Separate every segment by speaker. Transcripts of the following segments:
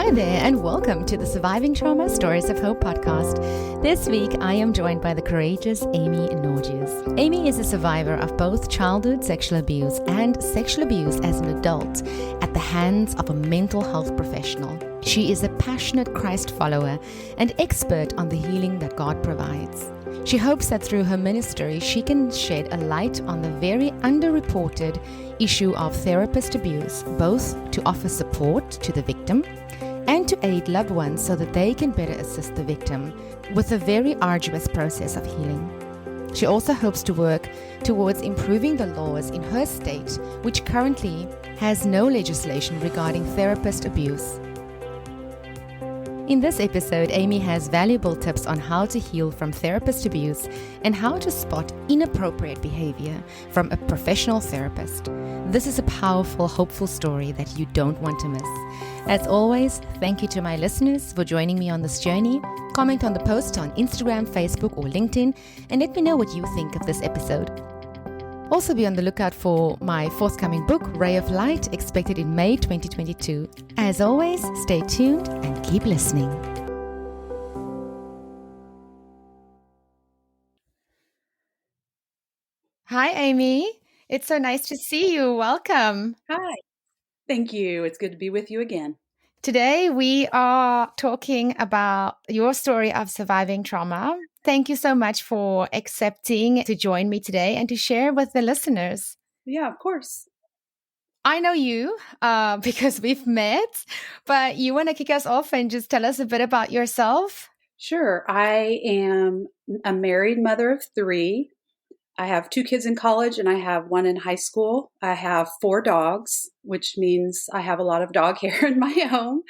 Speaker 1: Hi there, and welcome to the Surviving Trauma Stories of Hope podcast. This week, I am joined by the courageous Amy Nordhues. Amy is a survivor of both childhood sexual abuse and sexual abuse as an adult at the hands of a mental health professional. She is a passionate Christ follower and expert on the healing that God provides. She hopes that through her ministry, she can shed a light on the very underreported issue of therapist abuse, both to offer support to the victim and to aid loved ones so that they can better assist the victim with a very arduous process of healing. She also hopes to work towards improving the laws in her state, which currently has no legislation regarding therapist abuse. In this episode, Amy has valuable tips on how to heal from therapist abuse and how to spot inappropriate behavior from a professional therapist. This is a powerful, hopeful story that you don't want to miss. As always, thank you to my listeners for joining me on this journey. Comment on the post on Instagram, Facebook, or LinkedIn, and let me know what you think of this episode. Also be on the lookout for my forthcoming book, Ray of Light, expected in May 2022. As always, stay tuned and keep listening. Hi, Amy. It's so nice to see you. Welcome.
Speaker 2: Hi. Thank you. It's good to be with you again.
Speaker 1: Today, we are talking about your story of surviving trauma. Thank you so much for accepting to join me today and to share with the listeners.
Speaker 2: Yeah, of course.
Speaker 1: I know you because we've met, but you want to kick us off and just tell us a bit about yourself?
Speaker 2: Sure. I am a married mother of 3. I have 2 kids in college and I have 1 in high school. I have 4 dogs, which means I have a lot of dog hair in my home.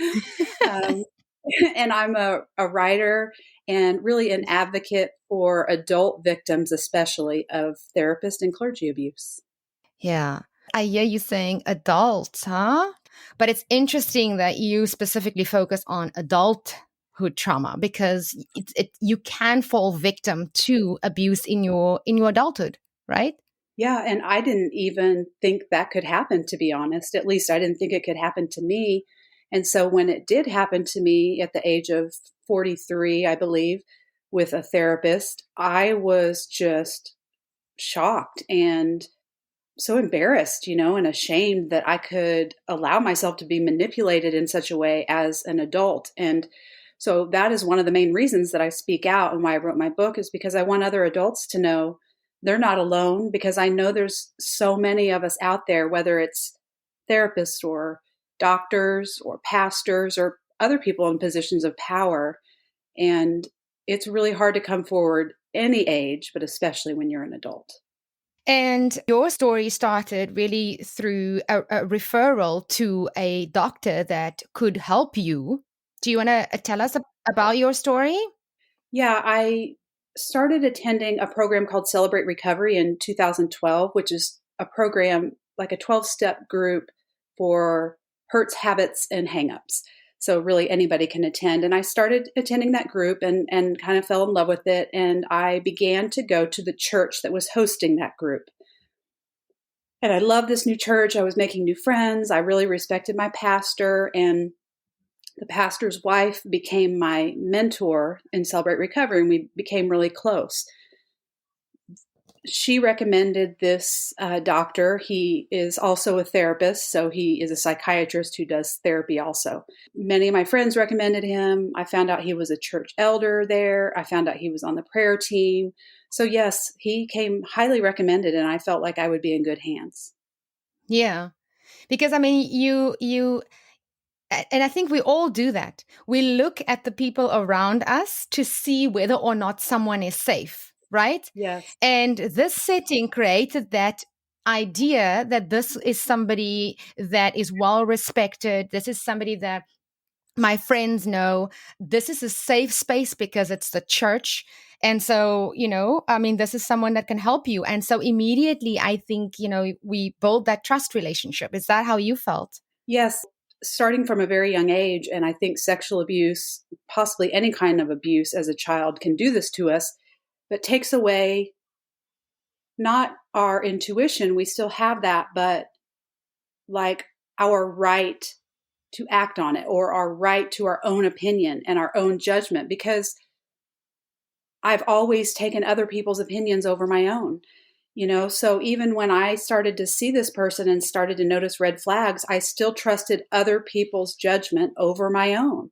Speaker 2: And I'm a writer and really an advocate for adult victims, especially of therapist and clergy abuse.
Speaker 1: Yeah. I hear you saying adults, huh? But it's interesting that you specifically focus on adulthood trauma because you can fall victim to abuse in your adulthood, right?
Speaker 2: Yeah, and I didn't even think that could happen, to be honest. At least I didn't think it could happen to me. And so when it did happen to me at the age of 43, I believe, with a therapist, I was just shocked and so embarrassed, and ashamed that I could allow myself to be manipulated in such a way as an adult. And so that is one of the main reasons that I speak out and why I wrote my book, is because I want other adults to know they're not alone, because I know there's so many of us out there, whether it's therapists or doctors or pastors or other people in positions of power. And it's really hard to come forward any age, but especially when you're an adult.
Speaker 1: And your story started really through a referral to a doctor that could help you. Do you want to tell us about your story?
Speaker 2: Yeah, I started attending a program called Celebrate Recovery in 2012, which is a program like a 12-step group for hurts, habits, and hangups. So really anybody can attend. And I started attending that group and kind of fell in love with it. And I began to go to the church that was hosting that group. And I loved this new church. I was making new friends. I really respected my pastor, and the pastor's wife became my mentor in Celebrate Recovery, and we became really close. She recommended this doctor. He is also a therapist, so he is a psychiatrist who does therapy also. Many of my friends recommended him. I found out he was a church elder there. I found out he was on the prayer team. So yes, he came highly recommended, and I felt like I would be in good hands.
Speaker 1: Yeah, because I mean, you, and I think we all do that. We look at the people around us to see whether or not someone is safe, right?
Speaker 2: Yes.
Speaker 1: And this setting created that idea that this is somebody that is well respected. This is somebody that my friends know. This is a safe space because it's the church. And so, I mean, this is someone that can help you. And so immediately, I think, we build that trust relationship. Is that how you felt?
Speaker 2: Yes. Starting from a very young age, and I think sexual abuse, possibly any kind of abuse as a child, can do this to us, but takes away not our intuition. We still have that, but like our right to act on it, or our right to our own opinion and our own judgment, because I've always taken other people's opinions over my own. So even when I started to see this person and started to notice red flags, I still trusted other people's judgment over my own,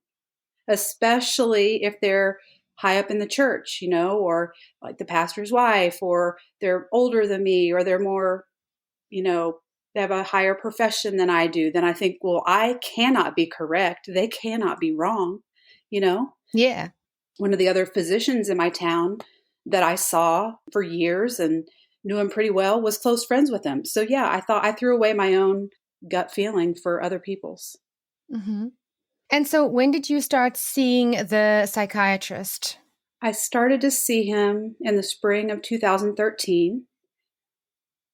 Speaker 2: especially if they're high up in the church, or like the pastor's wife, or they're older than me, or they're more, they have a higher profession than I do. Then I think, well, I cannot be correct. They cannot be wrong.
Speaker 1: Yeah.
Speaker 2: One of the other physicians in my town that I saw for years and knew him pretty well was close friends with him. So yeah, I thought I threw away my own gut feeling for other people's.
Speaker 1: Mm-hmm. And so when did you start seeing the psychiatrist?
Speaker 2: I started to see him in the spring of 2013,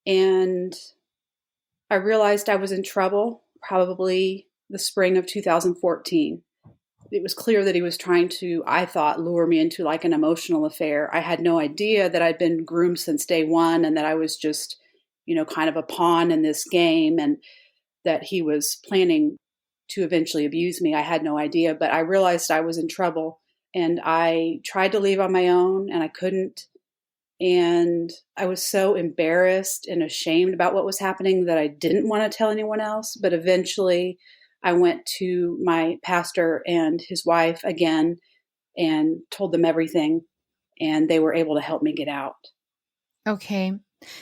Speaker 2: and I realized I was in trouble probably the spring of 2014. It was clear that he was trying to, I thought, lure me into like an emotional affair. I had no idea that I'd been groomed since day one, and that I was just, kind of a pawn in this game, and that he was planning to eventually abuse me. I had no idea, but I realized I was in trouble, and I tried to leave on my own, and I couldn't. And I was so embarrassed and ashamed about what was happening that I didn't want to tell anyone else. But eventually I went to my pastor and his wife again and told them everything, and they were able to help me get out.
Speaker 1: Okay.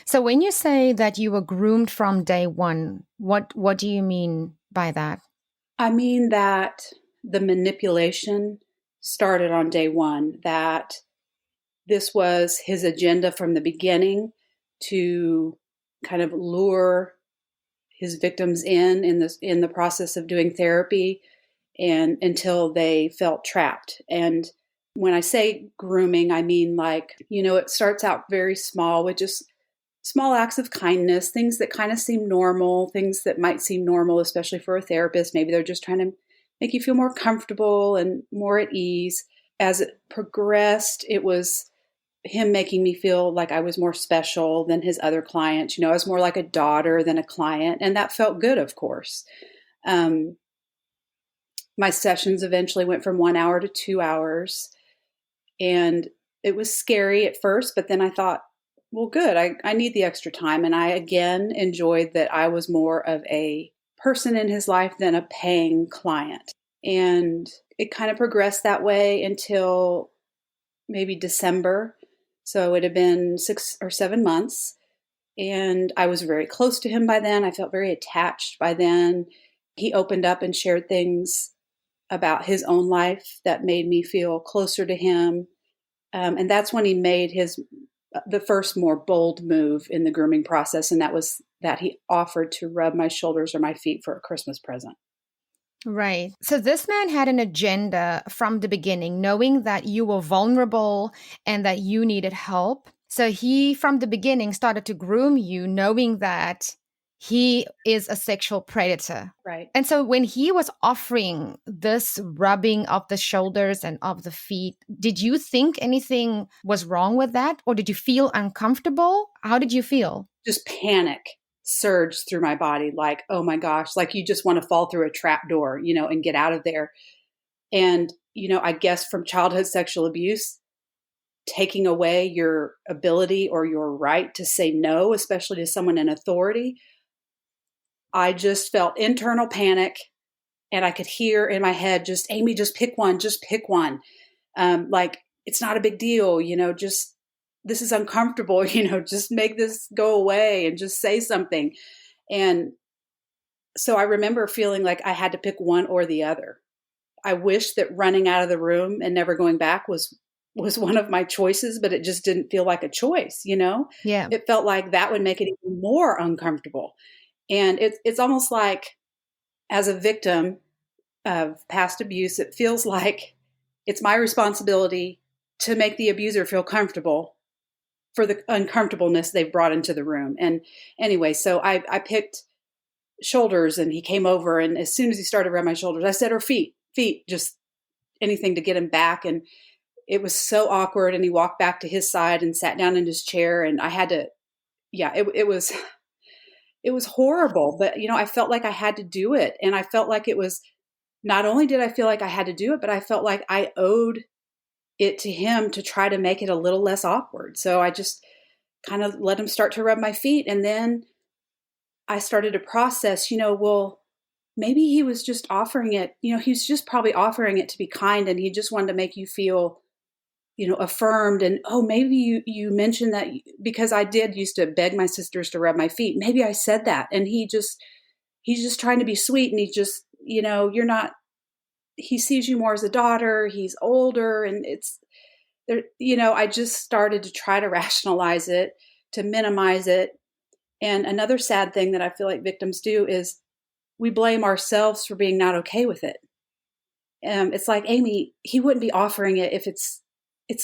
Speaker 1: So when you say that you were groomed from day one, what do you mean by that?
Speaker 2: I mean that the manipulation started on day one, that this was his agenda from the beginning to kind of lure his victims in the process of doing therapy, and until they felt trapped. And when I say grooming, I mean like, it starts out very small with just small acts of kindness, things that kind of seem normal, things that might seem normal, especially for a therapist. Maybe they're just trying to make you feel more comfortable and more at ease. As it progressed, it was him making me feel like I was more special than his other clients. I was more like a daughter than a client. And that felt good, of course. My sessions eventually went from 1 hour to 2 hours. And it was scary at first, but then I thought, well, good, I need the extra time. And I again enjoyed that I was more of a person in his life than a paying client. And it kind of progressed that way until maybe December. So it had been 6 or 7 months, and I was very close to him by then. I felt very attached by then. He opened up and shared things about his own life that made me feel closer to him. And that's when he made the first more bold move in the grooming process, and that was that he offered to rub my shoulders or my feet for a Christmas present.
Speaker 1: Right. So this man had an agenda from the beginning, knowing that you were vulnerable and that you needed help. So he, from the beginning, started to groom you, knowing that he is a sexual predator.
Speaker 2: Right.
Speaker 1: And so when he was offering this rubbing of the shoulders and of the feet, did you think anything was wrong with that? Or did you feel uncomfortable? How did you feel?
Speaker 2: Just panic surged through my body, like, oh my gosh, like you just want to fall through a trap door, and get out of there. And, I guess from childhood sexual abuse, taking away your ability or your right to say no, especially to someone in authority, I just felt internal panic, and I could hear in my head, just, Amy, just pick one, just pick one. Like, it's not a big deal, just, this is uncomfortable, just make this go away and just say something. And so I remember feeling like I had to pick one or the other. I wish that running out of the room and never going back was one of my choices, but it just didn't feel like a choice,
Speaker 1: Yeah.
Speaker 2: It felt like that would make it even more uncomfortable. And it's almost like, as a victim of past abuse, it feels like it's my responsibility to make the abuser feel comfortable for the uncomfortableness they've brought into the room. And anyway, so I picked shoulders, and he came over, and as soon as he started around my shoulders, I said, or feet, just anything to get him back. And it was so awkward. And he walked back to his side and sat down in his chair, and I had to, it was horrible, but I felt like I had to do it. And I felt like it was not only did I feel like I had to do it, but I felt like I owed it to him to try to make it a little less awkward. So I just kind of let him start to rub my feet. And then I started to process, well, maybe he was just offering it, he's just probably offering it to be kind, and he just wanted to make you feel, affirmed. And, oh, maybe you mentioned that because I did used to beg my sisters to rub my feet. Maybe I said that. And he's just trying to be sweet. And he just, you're not, he sees you more as a daughter. He's older, and it's there, I just started to try to rationalize it, to minimize it. And another sad thing that I feel like victims do is we blame ourselves for being not okay with it. It's like, Amy, he wouldn't be offering it if it's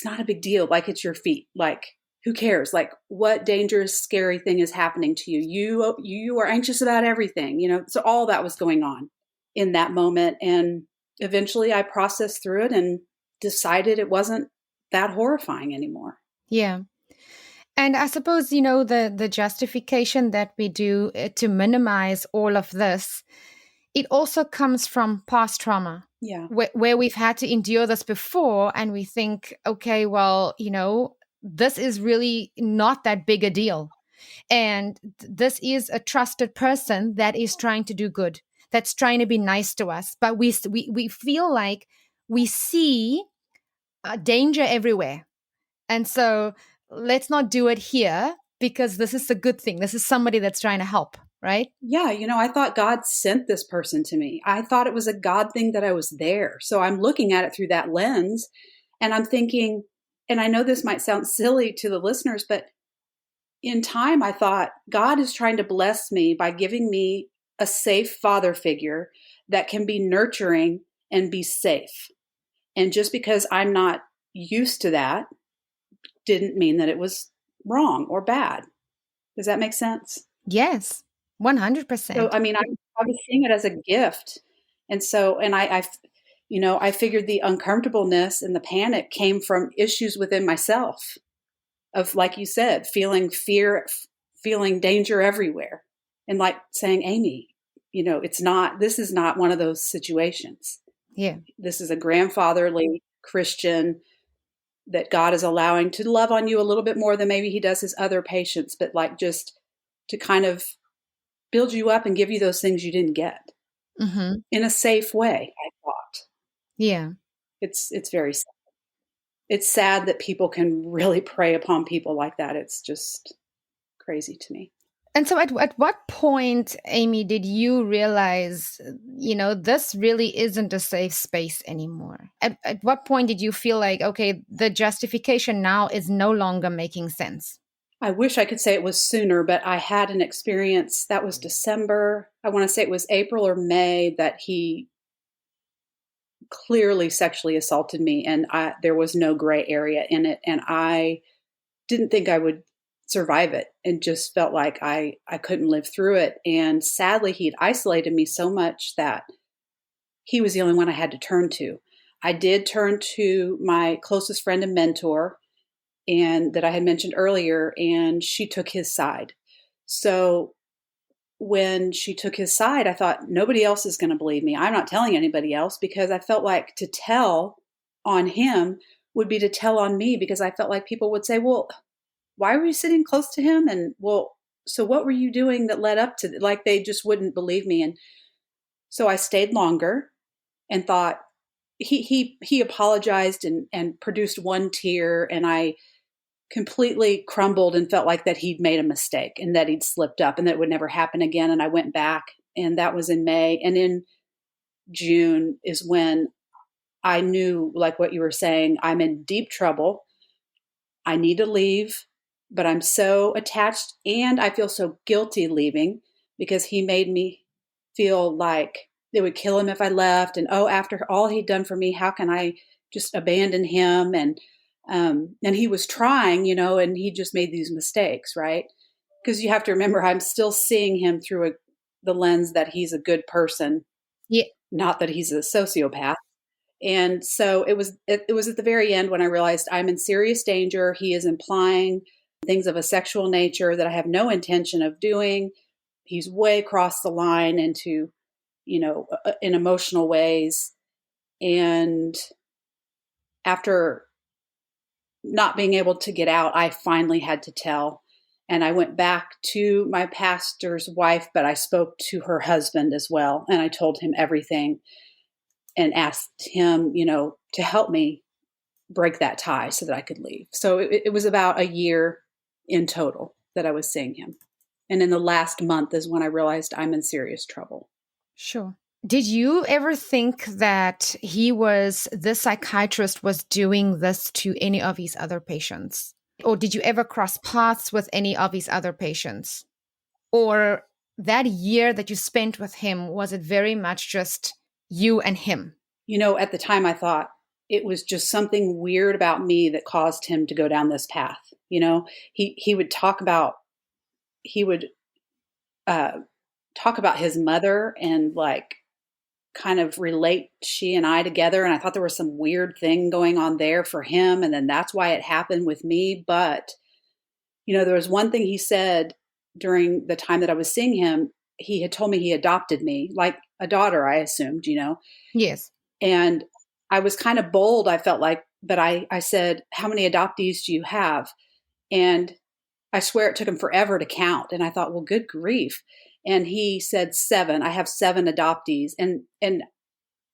Speaker 2: not a big deal. Like, it's your feet. Like, who cares? Like, what dangerous, scary thing is happening to you? You are anxious about everything, So all that was going on in that moment. And eventually I processed through it and decided it wasn't that horrifying anymore.
Speaker 1: Yeah. And I suppose, the justification that we do to minimize all of this, it also comes from past trauma.
Speaker 2: Yeah.
Speaker 1: Where we've had to endure this before, and we think, okay, well, this is really not that big a deal. And this is a trusted person that is trying to do good, that's trying to be nice to us. But we feel like we see danger everywhere. And so let's not do it here, because this is a good thing. This is somebody that's trying to help, right?
Speaker 2: Yeah. I thought God sent this person to me. I thought it was a God thing that I was there. So I'm looking at it through that lens, and I'm thinking, and I know this might sound silly to the listeners, but in time, I thought God is trying to bless me by giving me a safe father figure that can be nurturing and be safe. And just because I'm not used to that didn't mean that it was wrong or bad. Does that make sense?
Speaker 1: Yes, 100%.
Speaker 2: So, I was seeing it as a gift. And so, and I figured the uncomfortableness and the panic came from issues within myself of, like you said, feeling fear, feeling danger everywhere. And like saying, Amy, this is not one of those situations.
Speaker 1: Yeah.
Speaker 2: This is a grandfatherly Christian that God is allowing to love on you a little bit more than maybe he does his other patients, but like just to kind of build you up and give you those things you didn't get in a safe way, I thought.
Speaker 1: Yeah.
Speaker 2: It's very sad. It's sad that people can really prey upon people like that. It's just crazy to me.
Speaker 1: And so at what point, Amy, did you realize, this really isn't a safe space anymore? At what point did you feel like, okay, the justification now is no longer making sense?
Speaker 2: I wish I could say it was sooner, but I had an experience that was December. I want to say it was April or May that he clearly sexually assaulted me, and there was no gray area in it. And I didn't think I would survive it, and just felt like I couldn't live through it. And sadly, he'd isolated me so much that he was the only one I had to turn to. I did turn to my closest friend and mentor, and that I had mentioned earlier, and she took his side. So when she took his side, I thought, nobody else is going to believe me. I'm not telling anybody else, because I felt like to tell on him would be to tell on me, because I felt like people would say, well, why were you sitting close to him? And well, so what were you doing that led up to that? Like, they just wouldn't believe me. And so I stayed longer and thought, he apologized and produced one tear, and I completely crumbled and felt like that he'd made a mistake and that he'd slipped up and that it would never happen again. And I went back, and that was in May. And in June is when I knew, like what you were saying, I'm in deep trouble. I need to leave, but I'm so attached, and I feel so guilty leaving, because he made me feel like it would kill him if I left. And after all he'd done for me, how can I just abandon him? And he was trying, and he just made these mistakes, right? Because you have to remember, I'm still seeing him through the lens that he's a good person, not that he's a sociopath. And so it was at the very end when I realized I'm in serious danger. He is implying things of a sexual nature that I have no intention of doing. He's way across the line into, in emotional ways. And after not being able to get out, I finally had to tell. And I went back to my pastor's wife, but I spoke to her husband as well. And I told him everything and asked him, to help me break that tie so that I could leave. So it was about a year in total that I was seeing him. And in the last month is when I realized I'm in serious trouble.
Speaker 1: Sure. Did you ever think that this psychiatrist was doing this to any of his other patients? Or did you ever cross paths with any of his other patients? Or that year that you spent with him, was it very much just you and him?
Speaker 2: At the time I thought it was just something weird about me that caused him to go down this path. He would talk about his mother and kind of relate she and I together. And I thought there was some weird thing going on there for him. And then that's why it happened with me. But, there was one thing he said during the time that I was seeing him. He had told me he adopted me like a daughter, I assumed,
Speaker 1: Yes.
Speaker 2: And I was kind of bold, I felt like, but I said, how many adoptees do you have? And I swear it took him forever to count. And I thought, well, good grief. And he said 7. I have 7 adoptees. And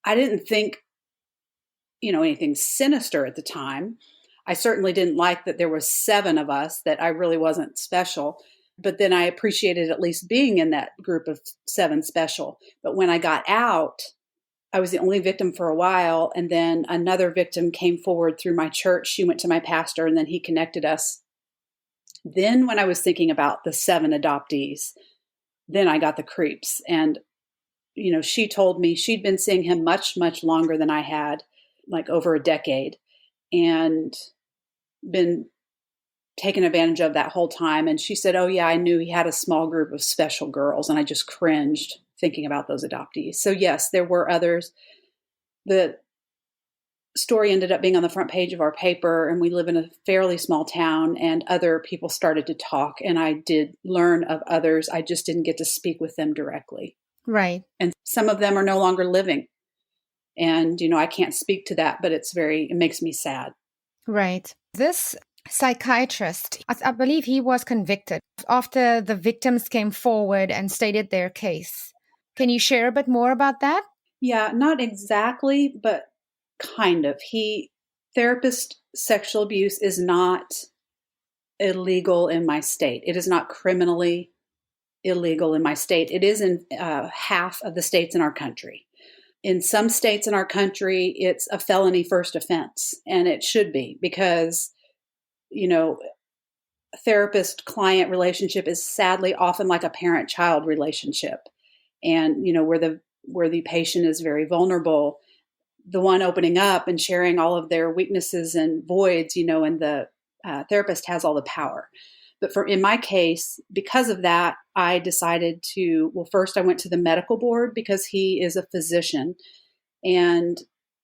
Speaker 2: I didn't think, anything sinister at the time. I certainly didn't like that there was 7 of us, that I really wasn't special. But then I appreciated at least being in that group of 7 special. But when I got out, I was the only victim for a while. And then another victim came forward through my church. She went to my pastor and then he connected us. Then when I was thinking about the 7 adoptees, then I got the creeps. And, she told me she'd been seeing him much, much longer than I had, like over a decade, and been taken advantage of that whole time. And she said, oh yeah, I knew he had a small group of special girls. And I just cringed thinking about those adoptees. So yes, there were others. The story ended up being on the front page of our paper, and we live in a fairly small town, and other people started to talk, and I did learn of others. I just didn't get to speak with them directly.
Speaker 1: Right.
Speaker 2: And some of them are no longer living. And, I can't speak to that, but it makes me sad.
Speaker 1: Right. This psychiatrist, I believe he was convicted after the victims came forward and stated their case. Can you share a bit more about that?
Speaker 2: Yeah, not exactly, but kind of. Therapist sexual abuse is not illegal in my state. It is not criminally illegal in my state. It is in half of the states in our country. In some states in our country, it's a felony first offense, and it should be, because, therapist-client relationship is sadly often like a parent-child relationship, and where the patient is very vulnerable, the one opening up and sharing all of their weaknesses and voids, and the therapist has all the power. But in my case, because of that, I decided first I went to the medical board because he is a physician, and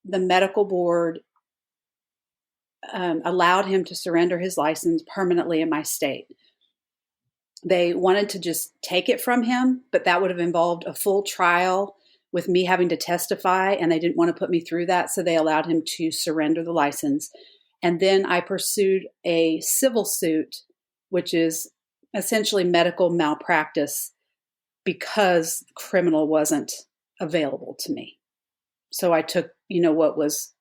Speaker 2: the medical board allowed him to surrender his license permanently in my state. They wanted to just take it from him, but that would have involved a full trial with me having to testify, and they didn't want to put me through that, so they allowed him to surrender the license. And then I pursued a civil suit, which is essentially medical malpractice, because criminal wasn't available to me. So I took, what was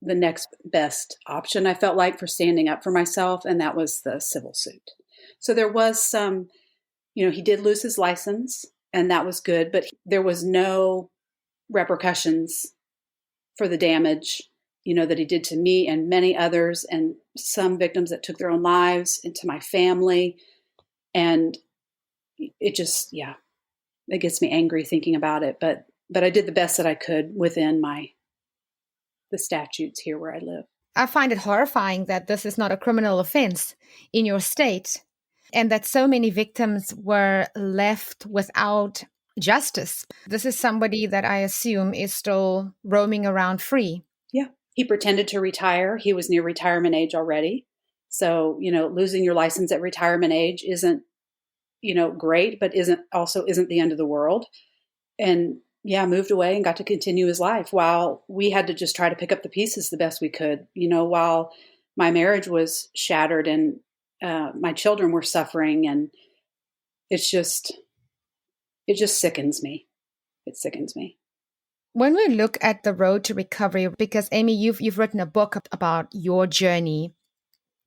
Speaker 2: the next best option, I felt like, for standing up for myself, and that was the civil suit. So there was some, he did lose his license, and that was good, but there was no repercussions for the damage, that he did to me and many others, and some victims that took their own lives, and to my family. And it just, it gets me angry thinking about it. But I did the best that I could within the statutes here where I live.
Speaker 1: I find it horrifying that this is not a criminal offense in your state, and that so many victims were left without justice. This is somebody that I assume is still roaming around free.
Speaker 2: Yeah. He pretended to retire. He was near retirement age already. So, losing your license at retirement age isn't, great, but isn't the end of the world. And yeah, moved away and got to continue his life while we had to just try to pick up the pieces the best we could, while my marriage was shattered and my children were suffering. And it's just, it just sickens me. It sickens me.
Speaker 1: When we look at the road to recovery, because Amy, you've written a book about your journey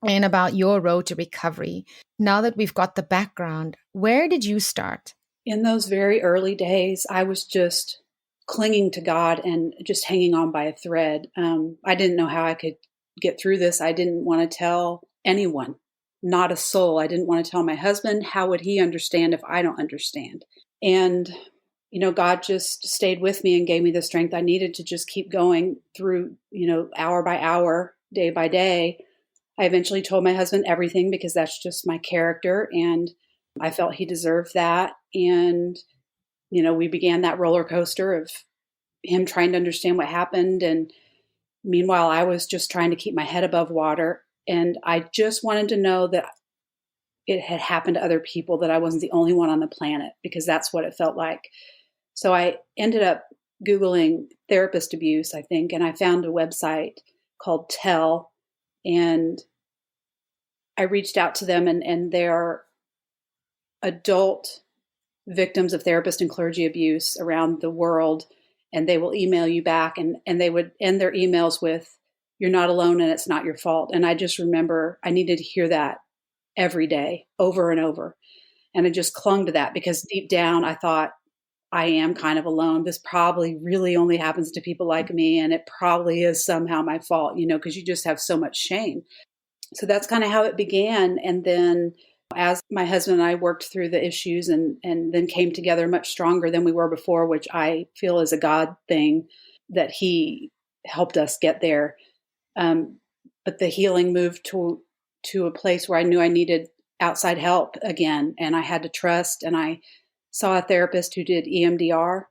Speaker 1: and about your road to recovery. Now that we've got the background, where did you start?
Speaker 2: In those very early days, I was just clinging to God and just hanging on by a thread. I didn't know how I could get through this. I didn't want to tell anyone, not a soul. I didn't want to tell my husband. How would he understand if I don't understand? And God just stayed with me and gave me the strength I needed to just keep going through, hour by hour, day by day. I eventually told my husband everything because that's just my character. And I felt he deserved that. And, we began that roller coaster of him trying to understand what happened. And meanwhile, I was just trying to keep my head above water. And I just wanted to know that it had happened to other people, that I wasn't the only one on the planet, because that's what it felt like. So I ended up Googling therapist abuse, I think, and I found a website called Tell, and I reached out to them, and they are adult victims of therapist and clergy abuse around the world, and they will email you back, and they would end their emails with, "You're not alone and it's not your fault." And I just remember I needed to hear that every day, over and over. And I just clung to that because deep down I thought, I am kind of alone. This probably really only happens to people like me, and it probably is somehow my fault, because you just have so much shame. So that's kind of how it began. And then as my husband and I worked through the issues and then came together much stronger than we were before, which I feel is a God thing, that he helped us get there. But the healing moved to a place where I knew I needed outside help again. And I had to trust, and I saw a therapist who did EMDR,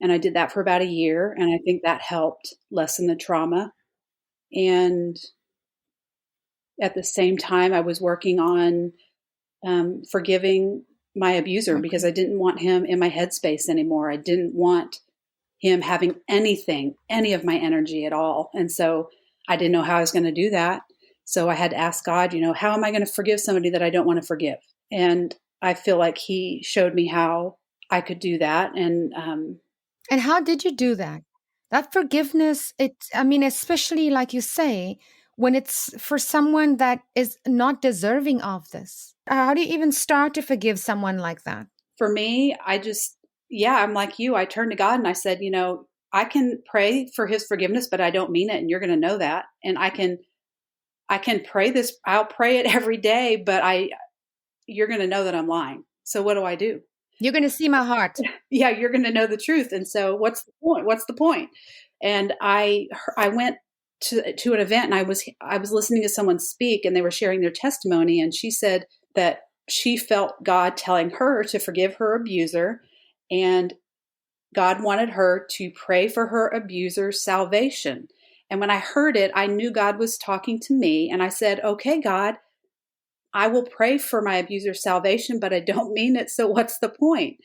Speaker 2: and I did that for about a year. And I think that helped lessen the trauma. And at the same time, I was working on forgiving my abuser, because I didn't want him in my headspace anymore. I didn't want him having any of my energy at all. And so I didn't know how I was going to do that. So I had to ask God, how am I going to forgive somebody that I don't want to forgive? And I feel like he showed me how I could do that. And
Speaker 1: how did you do that? That forgiveness, especially like you say, when it's for someone that is not deserving of this. How do you even start to forgive someone like that?
Speaker 2: For me, I'm like you. I turned to God and I said, I can pray for his forgiveness, but I don't mean it. And you're going to know that. And I can pray this. I'll pray it every day, but you're going to know that I'm lying. So what do I do?
Speaker 1: You're going to see my heart.
Speaker 2: Yeah, you're going to know the truth. And so what's the point? What's the point? And I went to an event, and I was listening to someone speak, and they were sharing their testimony. And she said that she felt God telling her to forgive her abuser, and God wanted her to pray for her abuser's salvation. And when I heard it, I knew God was talking to me. And I said, okay, God, I will pray for my abuser's salvation, but I don't mean it. So what's the point?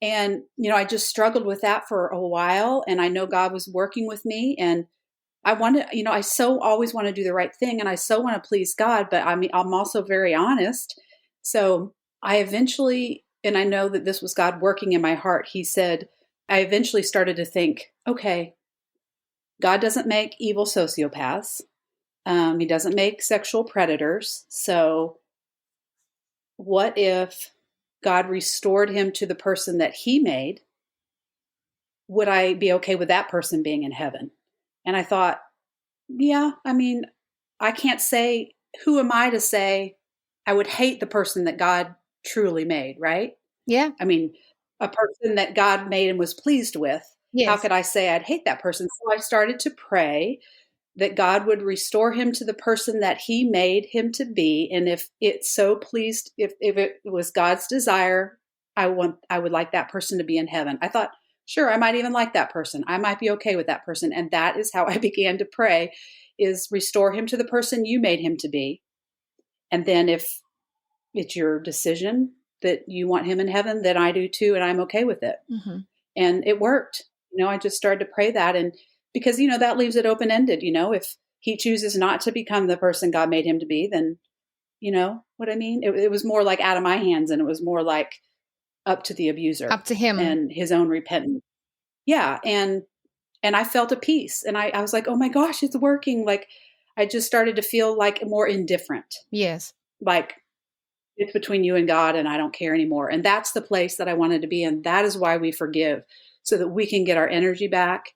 Speaker 2: And, I just struggled with that for a while. And I know God was working with me. And I wanted, I so always want to do the right thing. And I so want to please God. But I'm also very honest. So I eventually, and I know that this was God working in my heart, he said, I eventually started to think, okay, God doesn't make evil sociopaths. He doesn't make sexual predators. So what if God restored him to the person that he made? Would I be okay with that person being in heaven? And I thought, yeah, I can't say, who am I to say I would hate the person that God truly made, right?
Speaker 1: Yeah.
Speaker 2: A person that God made and was pleased with.
Speaker 1: Yes.
Speaker 2: How could I say I'd hate that person? So I started to pray that God would restore him to the person that he made him to be. And if it so pleased, if it was God's desire, I would like that person to be in heaven. I thought, sure, I might even like that person. I might be okay with that person. And that is how I began to pray, is restore him to the person you made him to be. And then if it's your decision that you want him in heaven, then I do too. And I'm okay with it.
Speaker 1: Mm-hmm.
Speaker 2: And it worked. I just started to pray that. And because, that leaves it open-ended. If he chooses not to become the person God made him to be, then, you know what I mean? It was more like out of my hands, and it was more like up to the abuser,
Speaker 1: Up to him.
Speaker 2: and his own repentance. Yeah. And I felt a peace, and I was like, oh my gosh, it's working. Like, I just started to feel like more indifferent.
Speaker 1: Yes.
Speaker 2: Like, it's between you and God, and I don't care anymore. And that's the place that I wanted to be in. That is why we forgive, so that we can get our energy back,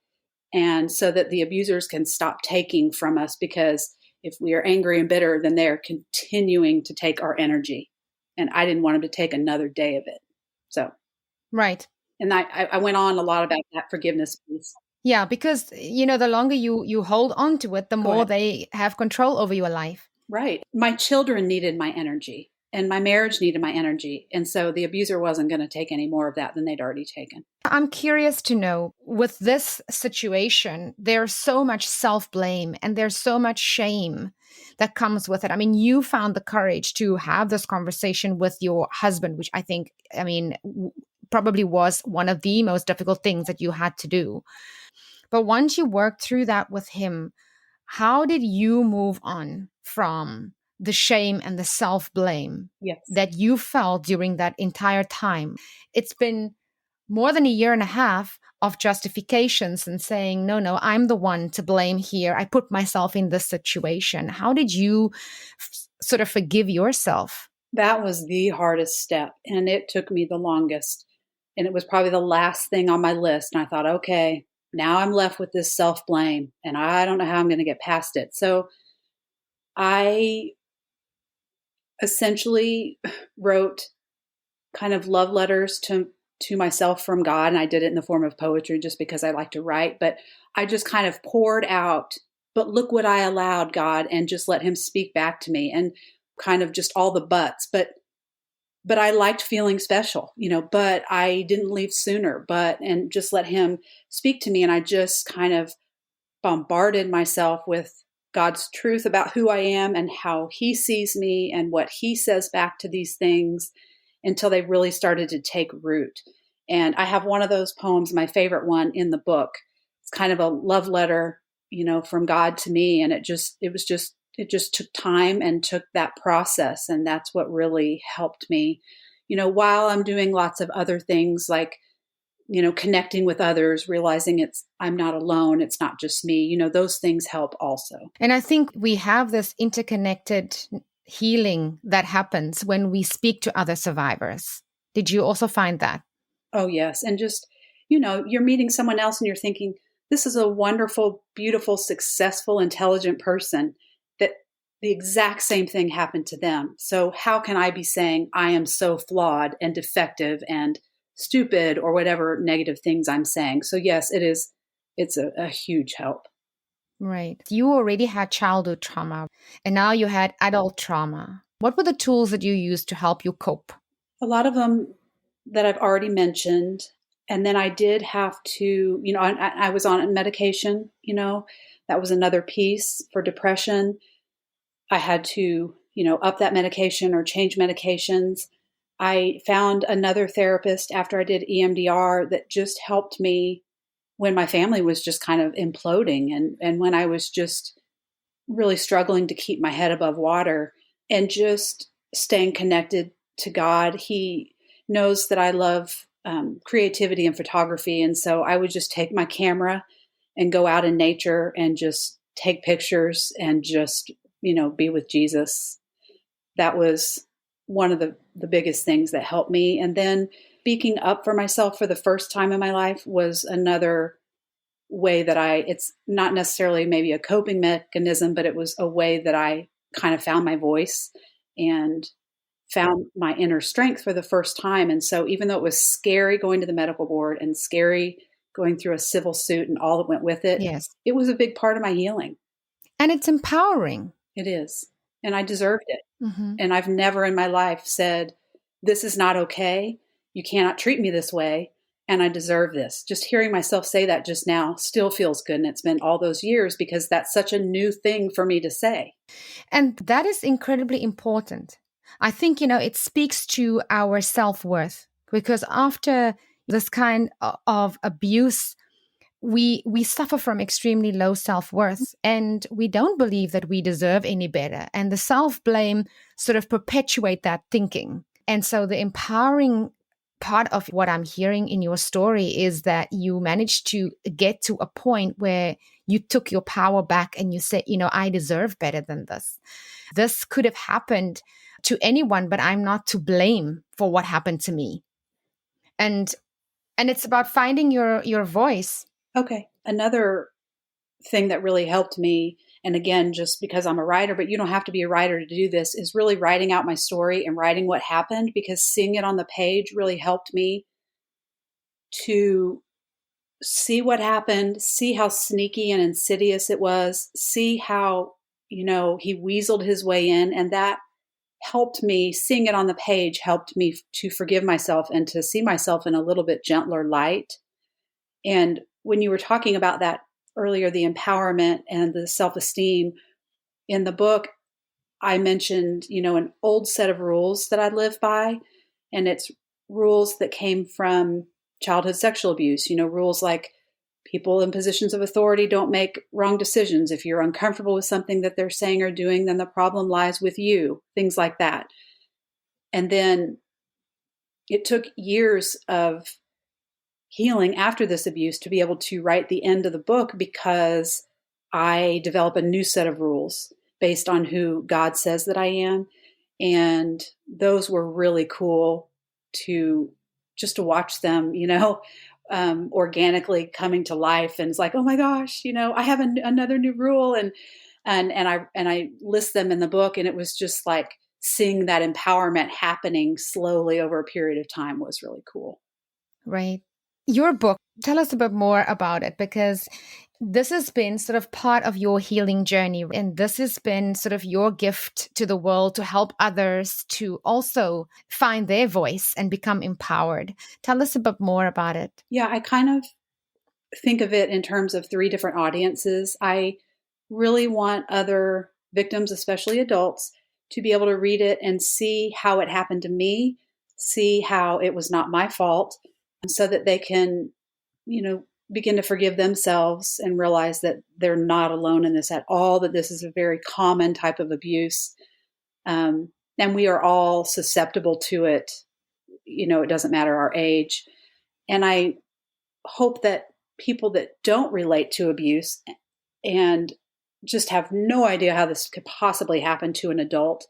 Speaker 2: and so that the abusers can stop taking from us. Because if we are angry and bitter, then they're continuing to take our energy. And I didn't want them to take another day of it. So,
Speaker 1: right.
Speaker 2: And I went on a lot about that forgiveness piece.
Speaker 1: Yeah, because, the longer you hold on to it, the more they have control over your life.
Speaker 2: Right. My children needed my energy, and my marriage needed my energy. And so the abuser wasn't going to take any more of that than they'd already taken.
Speaker 1: I'm curious to know, with this situation, there's so much self-blame and there's so much shame that comes with it. I mean, you found the courage to have this conversation with your husband, which I think, probably was one of the most difficult things that you had to do. But once you worked through that with him, how did you move on from the shame and the self-blame that you felt during that entire time? It's been more than a year and a half of justifications and saying, no, I'm the one to blame here. I put myself in this situation. How did you sort of forgive yourself?
Speaker 2: That was the hardest step, and it took me the longest. And it was probably the last thing on my list. And I thought, okay, now I'm left with this self-blame, and I don't know how I'm going to get past it. So I essentially wrote kind of love letters to myself from God. And I did it in the form of poetry just because I like to write. But I just kind of poured out, but look what I allowed, God, and just let him speak back to me, and kind of just all the buts. But I liked feeling special, but I didn't leave sooner, and just let him speak to me. And I just kind of bombarded myself with God's truth about who I am and how he sees me and what he says back to these things, until they really started to take root. And I have one of those poems, my favorite one in the book. It's kind of a love letter, from God to me. And it just took time and took that process. And that's what really helped me, while I'm doing lots of other things, like, connecting with others, realizing I'm not alone. It's not just me. Those things help also.
Speaker 1: And I think we have this interconnected healing that happens when we speak to other survivors. Did you also find that?
Speaker 2: Oh, yes. And just, you're meeting someone else and you're thinking, this is a wonderful, beautiful, successful, intelligent person, that the exact same thing happened to them. So how can I be saying I am so flawed and defective and stupid, or whatever negative things I'm saying? So yes, it's a huge help.
Speaker 1: Right. You already had childhood trauma, and now you had adult trauma. What were the tools that you used to help you cope?
Speaker 2: A lot of them that I've already mentioned. And then I did have to, I was on medication, that was another piece for depression. I had to, up that medication or change medications. I found another therapist after I did EMDR that just helped me when my family was just kind of imploding, and when I was just really struggling to keep my head above water and just staying connected to God. He knows that I love creativity and photography. And so I would just take my camera and go out in nature and just take pictures and just, be with Jesus. That was one of the biggest things that helped me. And then speaking up for myself for the first time in my life was another way that it's not necessarily maybe a coping mechanism, but it was a way that I kind of found my voice and found my inner strength for the first time. And so even though it was scary going to the medical board and scary going through a civil suit and all that went with it,
Speaker 1: yes,
Speaker 2: it was a big part of my healing.
Speaker 1: And it's empowering.
Speaker 2: It is. And I deserved it. Mm-hmm. And I've never in my life said, this is not okay. You cannot treat me this way. And I deserve this. Just hearing myself say that just now still feels good. And it's been all those years, because that's such a new thing for me to say.
Speaker 1: And that is incredibly important. I think, it speaks to our self-worth, because after, this kind of abuse, we suffer from extremely low self-worth, and we don't believe that we deserve any better. And the self-blame sort of perpetuate that thinking. And so the empowering part of what I'm hearing in your story is that you managed to get to a point where you took your power back and you said, I deserve better than this. This could have happened to anyone, but I'm not to blame for what happened to me. And it's about finding your voice.
Speaker 2: Okay. Another thing that really helped me, and again, just because I'm a writer, but you don't have to be a writer to do this, is really writing out my story and writing what happened, because seeing it on the page really helped me to see what happened, see how sneaky and insidious it was, see how, he weaseled his way in. And that helped me, seeing it on the page helped me to forgive myself and to see myself in a little bit gentler light. And when you were talking about that earlier, the empowerment and the self-esteem in the book, I mentioned, an old set of rules that I live by. And it's rules that came from childhood sexual abuse, rules like people in positions of authority don't make wrong decisions. If you're uncomfortable with something that they're saying or doing, then the problem lies with you, things like that. And then it took years of healing after this abuse to be able to write the end of the book, because I develop a new set of rules based on who God says that I am. And those were really cool to watch them, organically coming to life. And it's like, oh my gosh, I have another new rule. And I list them in the book. And it was just like seeing that empowerment happening slowly over a period of time was really cool.
Speaker 1: Right. Your book, tell us a bit more about it, because this has been sort of part of your healing journey. And this has been sort of your gift to the world to help others to also find their voice and become empowered. Tell us a bit more about it.
Speaker 2: Yeah, I kind of think of it in terms of 3 different audiences. I really want other victims, especially adults, to be able to read it and see how it happened to me, see how it was not my fault, so that they can, begin to forgive themselves and realize that they're not alone in this at all, that this is a very common type of abuse. And we are all susceptible to it. It doesn't matter our age. And I hope that people that don't relate to abuse and just have no idea how this could possibly happen to an adult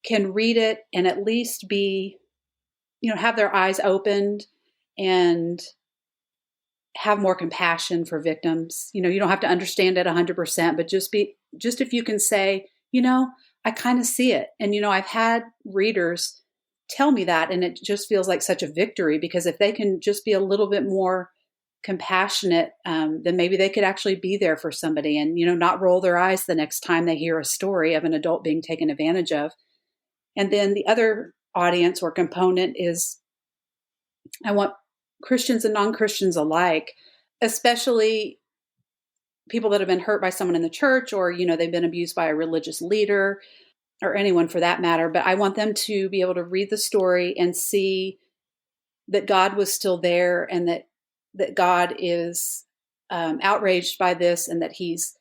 Speaker 2: can read it and at least be, have their eyes opened and have more compassion for victims. You don't have to understand it 100%, but just if you can say, I kind of see it. And, I've had readers tell me that, and it just feels like such a victory, because if they can just be a little bit more compassionate, then maybe they could actually be there for somebody and, not roll their eyes the next time they hear a story of an adult being taken advantage of. And then the other audience or component is, I want Christians and non-Christians alike, especially people that have been hurt by someone in the church, or, they've been abused by a religious leader, or anyone for that matter. But I want them to be able to read the story and see that God was still there, and that God is outraged by this, and that he's,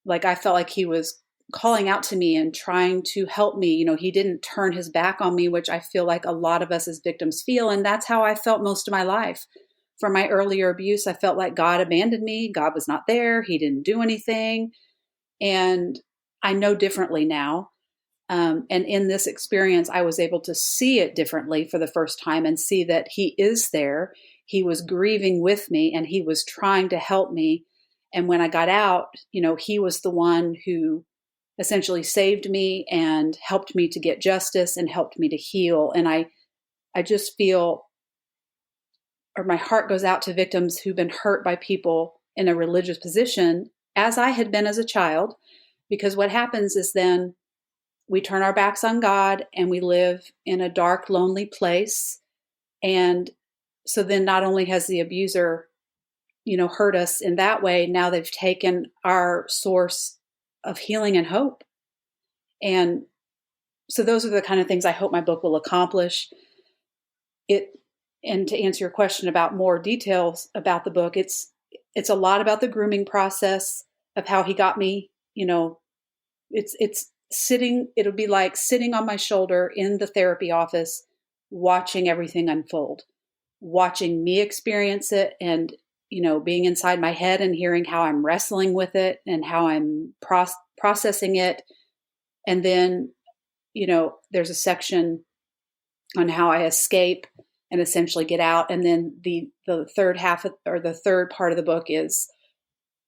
Speaker 2: like, I felt like he was calling out to me and trying to help me. He didn't turn his back on me, which I feel like a lot of us as victims feel. And that's how I felt most of my life. From my earlier abuse, I felt like God abandoned me. God was not there. He didn't do anything. And I know differently now. And in this experience, I was able to see it differently for the first time and see that he is there. He was grieving with me and he was trying to help me. And when I got out, he was the one who essentially saved me and helped me to get justice and helped me to heal. And I just feel, or my heart goes out to victims who've been hurt by people in a religious position, as I had been as a child, because what happens is then we turn our backs on God and we live in a dark, lonely place. And so then not only has the abuser, hurt us in that way, now they've taken our source of healing and hope. And so those are the kind of things I hope my book will accomplish. It And to answer your question about more details about the book, it's a lot about the grooming process of how he got me. It's sitting. It'll be like sitting on my shoulder in the therapy office, watching everything unfold, watching me experience it, and being inside my head and hearing how I'm wrestling with it and how I'm processing it. And then, there's a section on how I escape and essentially get out. And then the third half or the third part of the book is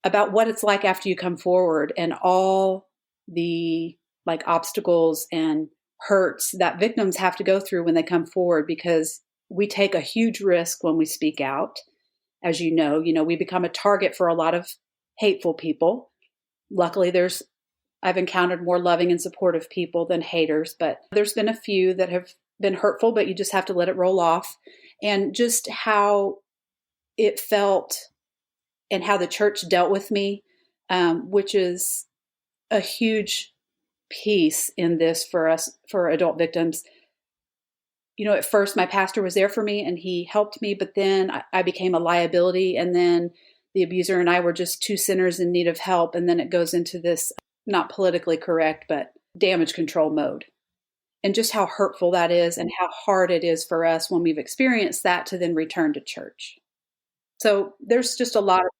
Speaker 2: about what it's like after you come forward and all the like obstacles and hurts that victims have to go through when they come forward, because we take a huge risk when we speak out. As you know, we become a target for a lot of hateful people. Luckily, I've encountered more loving and supportive people than haters, but there's been a few that have been hurtful, but you just have to let it roll off. And just how it felt and how the church dealt with me, which is a huge piece in this for us, for adult victims. At first my pastor was there for me and he helped me, but then I became a liability. And then the abuser and I were just two sinners in need of help. And then it goes into this, not politically correct, but damage control mode. And just how hurtful that is and how hard it is for us when we've experienced that to then return to church. So there's just a lot of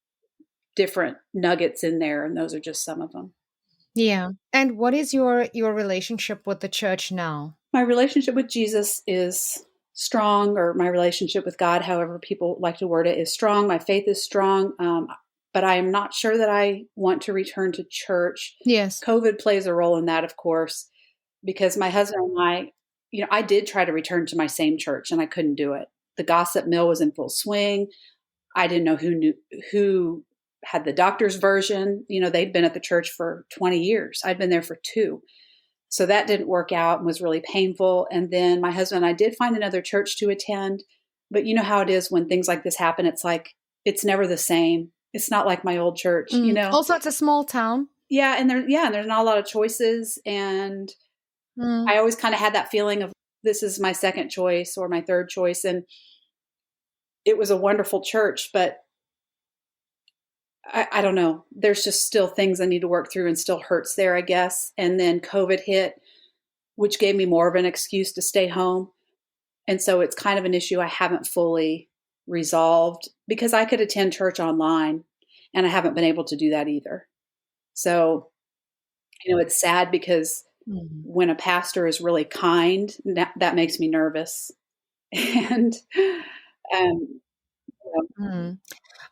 Speaker 2: different nuggets in there, and those are just some of them.
Speaker 1: Yeah. And what is your relationship with the church now?
Speaker 2: My relationship with Jesus is strong, or my relationship with God, however people like to word it, is strong. My faith is strong. But I am not sure that I want to return to church.
Speaker 1: Yes.
Speaker 2: COVID plays a role in that, of course, because my husband and I, I did try to return to my same church and I couldn't do it. The gossip mill was in full swing. I didn't know who had the doctor's version. They'd been at the church for 20 years. I'd been there for 2. So that didn't work out and was really painful. And then my husband and I did find another church to attend. But you know how it is when things like this happen. It's like, it's never the same. It's not like my old church,
Speaker 1: Also, it's a small town.
Speaker 2: Yeah. And there's not a lot of choices. And I always kind of had that feeling of this is my second choice or my third choice. And it was a wonderful church, but I don't know. There's just still things I need to work through and still hurts there, I guess. And then COVID hit, which gave me more of an excuse to stay home. And so it's kind of an issue I haven't fully resolved, because I could attend church online and I haven't been able to do that either. So, it's sad because when a pastor is really kind, that makes me nervous. And,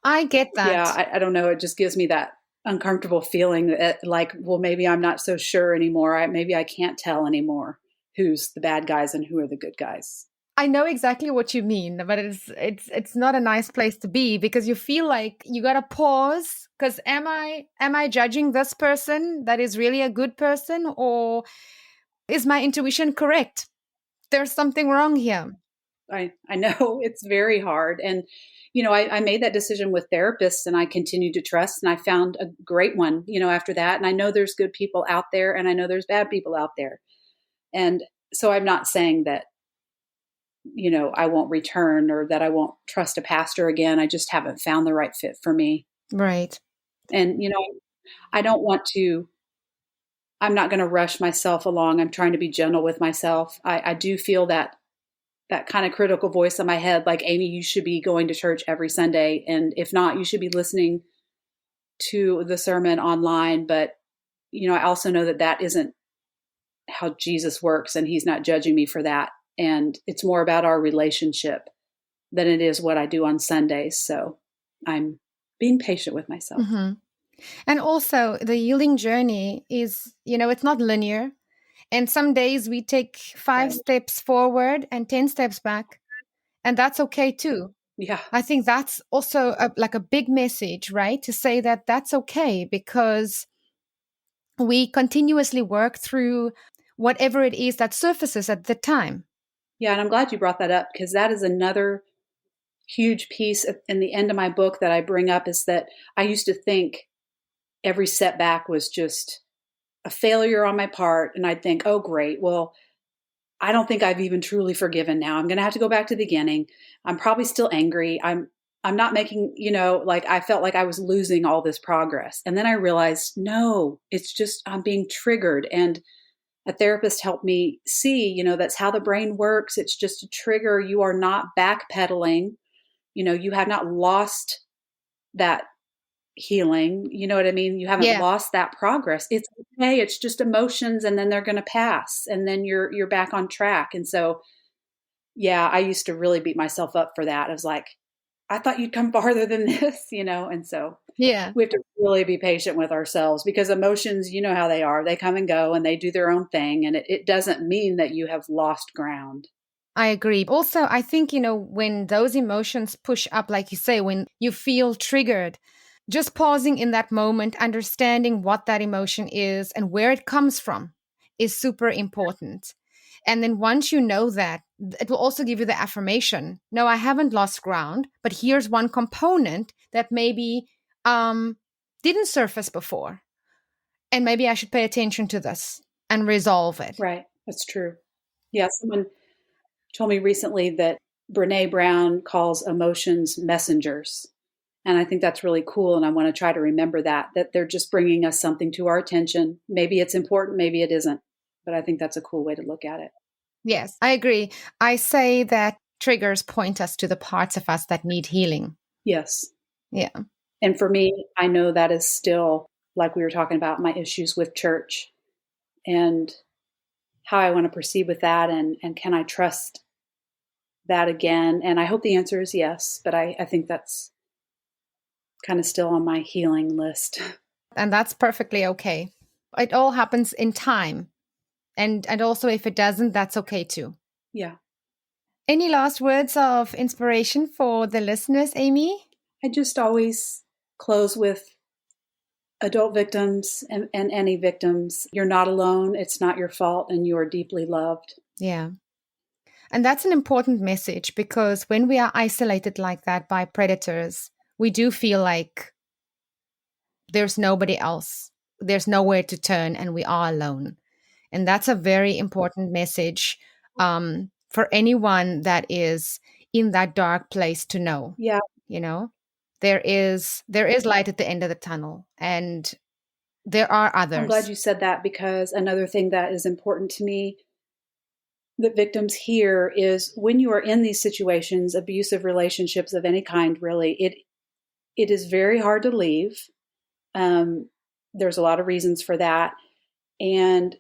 Speaker 1: I get that.
Speaker 2: Yeah, I don't know. It just gives me that uncomfortable feeling that like, well, maybe I'm not so sure anymore. Maybe I can't tell anymore who's the bad guys and who are the good guys.
Speaker 1: I know exactly what you mean, but it's not a nice place to be, because you feel like you got to pause, because am I judging this person that is really a good person, or is my intuition correct? There's something wrong here.
Speaker 2: I know it's very hard. And, I made that decision with therapists and I continued to trust, and I found a great one, after that. And I know there's good people out there and I know there's bad people out there. And so I'm not saying that, I won't return or that I won't trust a pastor again. I just haven't found the right fit for me.
Speaker 1: Right.
Speaker 2: And, I don't want to, I'm not going to rush myself along. I'm trying to be gentle with myself. I do feel that kind of critical voice in my head, like, Amy, you should be going to church every Sunday. And if not, you should be listening to the sermon online. But, I also know that isn't how Jesus works, and he's not judging me for that. And it's more about our relationship than it is what I do on Sundays. So I'm being patient with myself.
Speaker 1: Mm-hmm. And also the healing journey is, it's not linear. And some days we take 5 steps forward and 10 steps back. And that's okay too.
Speaker 2: Yeah.
Speaker 1: I think that's also a big message, right? To say that that's okay, because we continuously work through whatever it is that surfaces at the time.
Speaker 2: Yeah. And I'm glad you brought that up, because that is another huge piece in the end of my book that I bring up, is that I used to think every setback was just a failure on my part. And I'd think, oh, great. Well, I don't think I've even truly forgiven now. I'm going to have to go back to the beginning. I'm probably still angry. I'm not making, like I felt like I was losing all this progress. And then I realized, no, it's just I'm being triggered. And a therapist helped me see, that's how the brain works. It's just a trigger. You are not backpedaling. You have not lost that healing. You know what I mean? You haven't
Speaker 1: Yeah.
Speaker 2: lost that progress. It's okay. It's just emotions, and then they're going to pass, and then you're back on track. And so, yeah, I used to really beat myself up for that. I was like, I thought you'd come farther than this, and so
Speaker 1: Yeah.
Speaker 2: we have to really be patient with ourselves, because emotions, you know how they are. They come and go and they do their own thing. And it doesn't mean that you have lost ground.
Speaker 1: I agree. Also, I think, when those emotions push up, like you say, when you feel triggered, just pausing in that moment, understanding what that emotion is and where it comes from is super important. And then once you know that, it will also give you the affirmation. No, I haven't lost ground, but here's one component that maybe didn't surface before. And maybe I should pay attention to this and resolve it.
Speaker 2: Right. That's true. Yeah. Someone told me recently that Brene Brown calls emotions messengers. And I think that's really cool. And I want to try to remember that they're just bringing us something to our attention. Maybe it's important, maybe it isn't. But I think that's a cool way to look at it.
Speaker 1: Yes, I agree. I say that triggers point us to the parts of us that need healing.
Speaker 2: Yes.
Speaker 1: Yeah.
Speaker 2: And for me, I know that is still, like we were talking about, my issues with church and how I want to proceed with that. And can I trust that again? And I hope the answer is yes. But I think that's kind of still on my healing list.
Speaker 1: And that's perfectly okay. It all happens in time. And also if it doesn't, that's okay too.
Speaker 2: Yeah.
Speaker 1: Any last words of inspiration for the listeners, Amy?
Speaker 2: I just always close with adult victims and any victims. You're not alone. It's not your fault, and you are deeply loved.
Speaker 1: Yeah. And that's an important message, because when we are isolated like that by predators, we do feel like there's nobody else. There's nowhere to turn, and we are alone. And that's a very important message for anyone that is in that dark place to know.
Speaker 2: Yeah.
Speaker 1: There is light at the end of the tunnel, and there are others.
Speaker 2: I'm glad you said that, because another thing that is important to me that victims hear is, when you are in these situations, abusive relationships of any kind, really, it is very hard to leave. There's a lot of reasons for that. And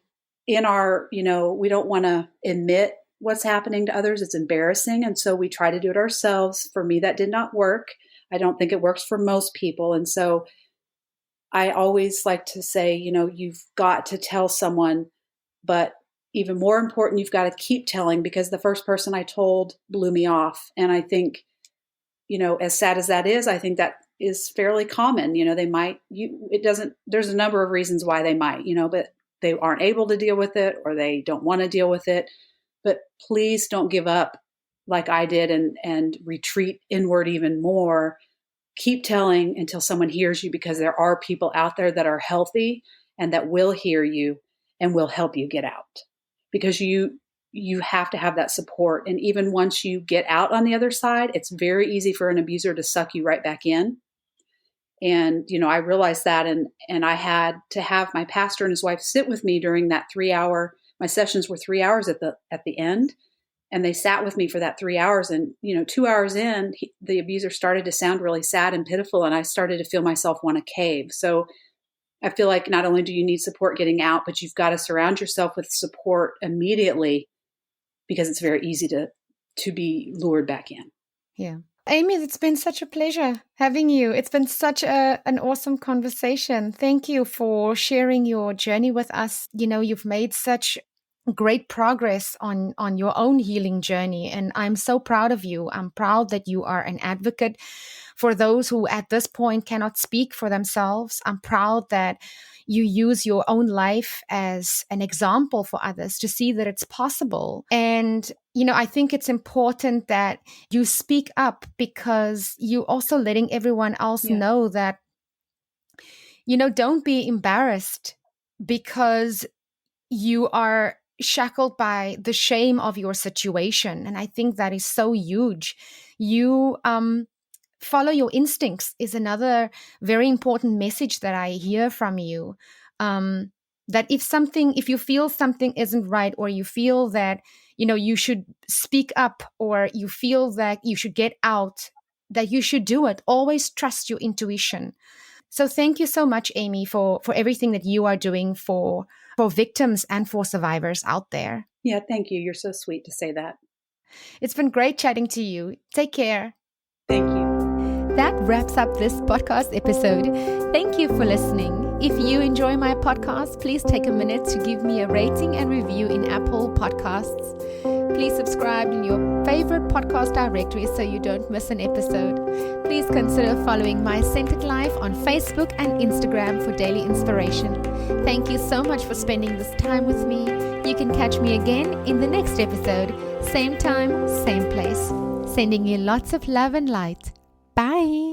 Speaker 2: in our, we don't want to admit what's happening to others. It's embarrassing. And so we try to do it ourselves. For me, that did not work. I don't think it works for most people. And so I always like to say, you've got to tell someone, but even more important, you've got to keep telling, because the first person I told blew me off. And I think, as sad as that is, I think that is fairly common. There's a number of reasons why they might, but they aren't able to deal with it, or they don't want to deal with it. But please don't give up like I did and retreat inward even more. Keep telling until someone hears you, because there are people out there that are healthy and that will hear you and will help you get out, because you have to have that support. And even once you get out on the other side, it's very easy for an abuser to suck you right back in. And, I realized that, and I had to have my pastor and his wife sit with me during that 3-hour, my sessions were 3 hours at the end. And they sat with me for that 3 hours. And, 2 hours in, the abuser started to sound really sad and pitiful. And I started to feel myself want to cave. So I feel like not only do you need support getting out, but you've got to surround yourself with support immediately, because it's very easy to be lured back in.
Speaker 1: Yeah. Amy, it's been such a pleasure having you. It's been such an awesome conversation. Thank you for sharing your journey with us. You've made such great progress on your own healing journey, and I'm so proud of you. I'm proud that you are an advocate for those who at this point cannot speak for themselves. I'm proud that you use your own life as an example for others to see that it's possible. And I think it's important that you speak up, because you also letting everyone else know that don't be embarrassed because you are shackled by the shame of your situation. And I think that is so huge. you follow your instincts is another very important message that I hear from you. That if you feel something isn't right, or you feel that, you should speak up, or you feel that you should get out, that you should do it. Always trust your intuition. So thank you so much, Amy, for everything that you are doing for victims and for survivors out there.
Speaker 2: Yeah, thank you. You're so sweet to say that.
Speaker 1: It's been great chatting to you. Take care.
Speaker 2: Thank you.
Speaker 1: That wraps up this podcast episode. Thank you for listening. If you enjoy my podcast, please take a minute to give me a rating and review in Apple Podcasts. Please subscribe in your favorite podcast directory so you don't miss an episode. Please consider following My Centered Life on Facebook and Instagram for daily inspiration. Thank you so much for spending this time with me. You can catch me again in the next episode. Same time, same place. Sending you lots of love and light. Bye.